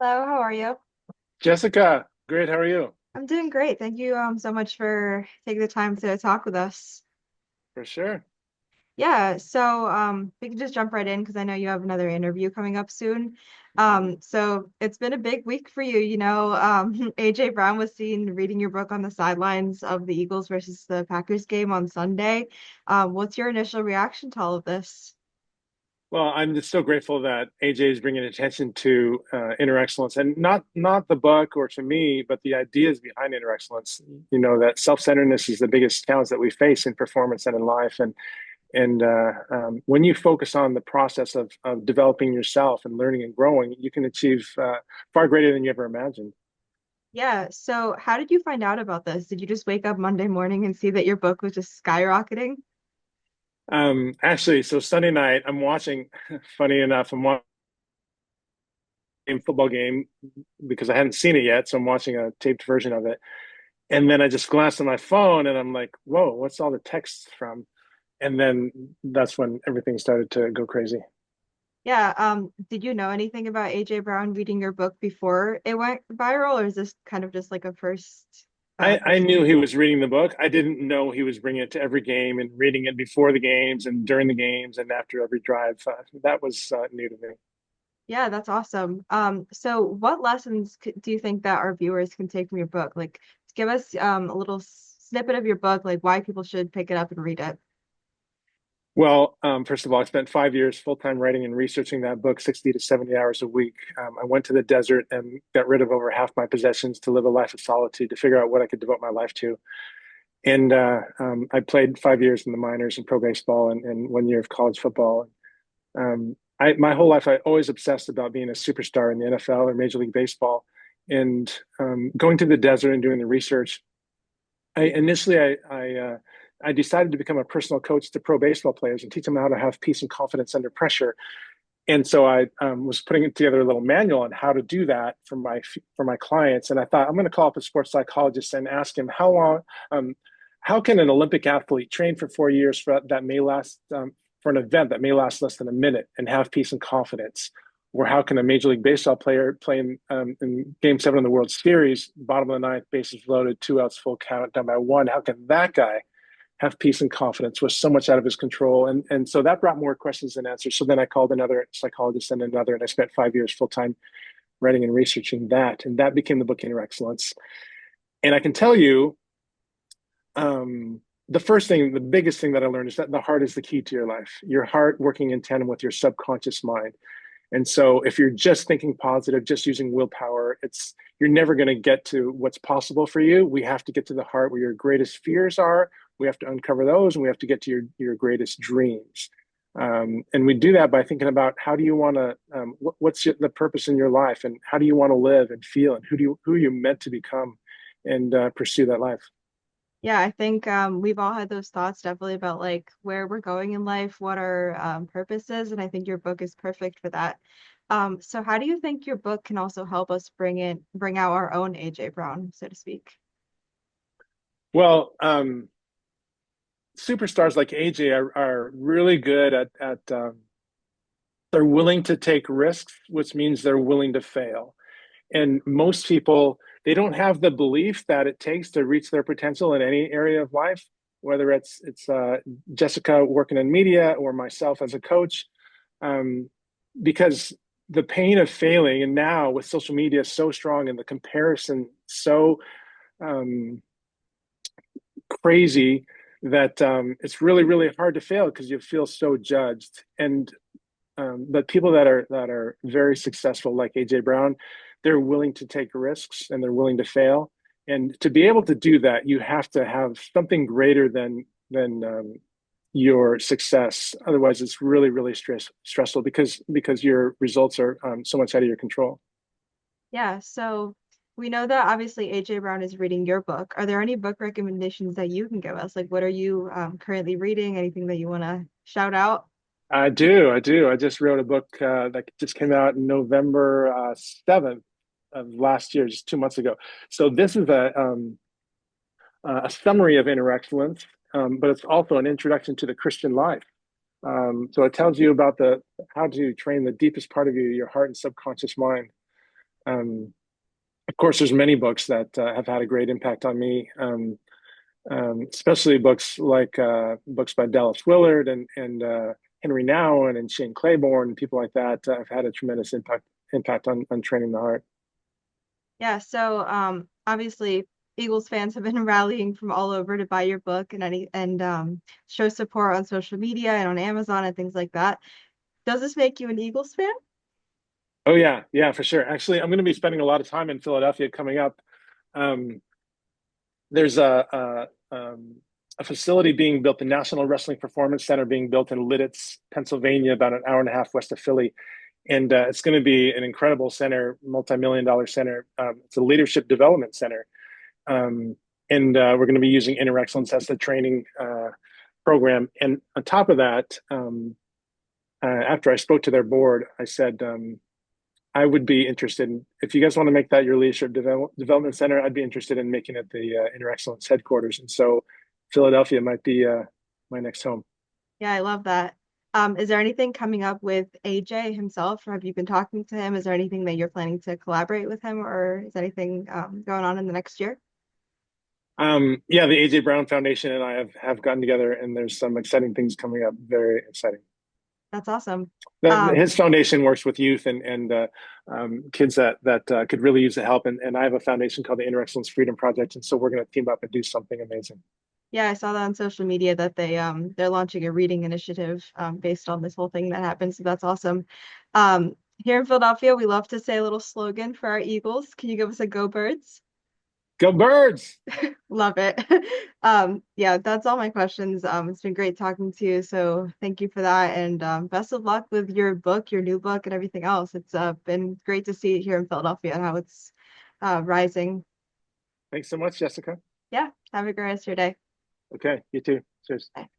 Hello, how are you? Jessica, great. How are you? I'm doing great. Thank you so much for taking the time to talk with us. For sure. Yeah, so we can just jump right in because I know you have another interview coming up soon. So it's been a big week for you. AJ Brown was seen reading your book on the sidelines of the Eagles versus the Packers game on Sunday. What's your initial reaction to all of this? Well, I'm just so grateful that AJ is bringing attention to inner excellence, and not the book or to me, but the ideas behind inner excellence. You know that self-centeredness is the biggest challenge that we face in performance and in life, and when you focus on the process of developing yourself and learning and growing, you can achieve far greater than you ever imagined. Yeah, so how did you find out about this? Did you just wake up Monday morning and see that your book was just skyrocketing? Actually, so Sunday night, I'm watching. Funny enough, I'm watching a football game because I hadn't seen it yet, so I'm watching a taped version of it. And then I just glanced at my phone and I'm like, whoa, what's all the text from? And then that's when everything started to go crazy. Yeah, did you know anything about AJ Brown reading your book before it went viral, or is this kind of just like a I first knew thing? he was reading the book. I didn't know he was bringing it to every game and reading it before the games and during the games and after every drive. That was new to me. Yeah, that's awesome. So what lessons do you think that our viewers can take from your book? Like, give us a little snippet of your book, like why people should pick it up and read it. Well, first of all, I spent 5 years full time writing and researching that book, 60 to 70 hours a week. I went to the desert and got rid of over half my possessions to live a life of solitude, to figure out what I could devote my life to. And I played 5 years in the minors in pro baseball and 1 year of college football. My whole life, I always obsessed about being a superstar in the NFL or Major League Baseball. And going to the desert and doing the research, I decided to become a personal coach to pro baseball players and teach them how to have peace and confidence under pressure. And so I was putting together a little manual on how to do that for my clients. And I thought I'm going to call up a sports psychologist and ask him um, how can an Olympic athlete train for 4 years that may last for an event that may last less than a minute and have peace and confidence? Or how can a Major League Baseball player play in Game 7 of the World Series, bottom of the ninth, bases loaded, 2 outs, full count, down by one? How can that guy have peace and confidence was so much out of his control. And so that brought more questions than answers. So then I called another psychologist and another, and I spent 5 years full time writing and researching that. And that became the book Inner Excellence. And I can tell you, the first thing, the biggest thing that I learned is that the heart is the key to your life. Your heart working in tandem with your subconscious mind. And so if you're just thinking positive, just using willpower, it's you're never going to get to what's possible for you. We have to get to the heart where your greatest fears are. We have to uncover those and we have to get to your greatest dreams. And we do that by thinking about how do you want to what's the purpose in your life and how do you want to live and feel and who are you meant to become and pursue that life. Yeah, I think we've all had those thoughts definitely about like where we're going in life, what our purpose is, and I think your book is perfect for that. So how do you think your book can also help us bring out our own AJ Brown, so to speak? Well, superstars like AJ are really good at they're willing to take risks, which means they're willing to fail. And most people, they don't have the belief that it takes to reach their potential in any area of life, whether it's Jessica working in media or myself as a coach, um, because the pain of failing, and now with social media so strong and the comparison so um, crazy that it's really really hard to fail because you feel so judged. And but people that are very successful, like AJ Brown, they're willing to take risks and they're willing to fail. And to be able to do that, you have to have something greater than your success. Otherwise, it's really really stressful because your results are so much out of your control. Yeah, so we know that obviously AJ Brown is reading your book. Are there any book recommendations that you can give us? Like, what are you currently reading? Anything that you want to shout out? I do. I just wrote a book that just came out in November 7th of last year, just 2 months ago. So this is a summary of inner excellence, but it's also an introduction to the Christian life. So it tells you about the how to train the deepest part of you, your heart and subconscious mind. Of course, there's many books that have had a great impact on me, especially books by Dallas Willard and Henry Nouwen and Shane Claiborne and people like that have had a tremendous impact on training the heart. Yeah, so obviously Eagles fans have been rallying from all over to buy your book and show support on social media and on Amazon and things like that. Does this make you an Eagles fan? Oh yeah, yeah, for sure. Actually, I'm going to be spending a lot of time in Philadelphia coming up. Um, there's a facility being built, the National Wrestling Performance Center being built in Lidditz, Pennsylvania, about an hour and a half west of Philly. And it's going to be an incredible center, multi-million dollar center. It's a leadership development center. Um, and we're going to be using Inner Excellence as the training program. And on top of that, after I spoke to their board, I said, I would be interested in, if you guys want to make that your development center, I'd be interested in making it the Inner Excellence headquarters. And so Philadelphia might be my next home. Yeah, I love that. Is there anything coming up with AJ himself, or have you been talking to him? Is there anything that you're planning to collaborate with him, or is anything going on in the next year? Yeah, the AJ Brown Foundation and I have gotten together, and there's some exciting things coming up. Very exciting. That's awesome. His foundation works with youth and kids that could really use the help. And I have a foundation called the Inner Excellence Freedom Project, and so we're going to team up and do something amazing. Yeah, I saw that on social media that they're launching a reading initiative based on this whole thing that happened. So that's awesome. Here in Philadelphia, we love to say a little slogan for our Eagles. Can you give us a Go Birds? Go Birds! Love it. Yeah, that's all my questions. It's been great talking to you. So thank you for that. And best of luck with your book, your new book, and everything else. It's been great to see it here in Philadelphia and how it's rising. Thanks so much, Jessica. Yeah, have a great rest of your day. Okay, you too. Cheers. Bye.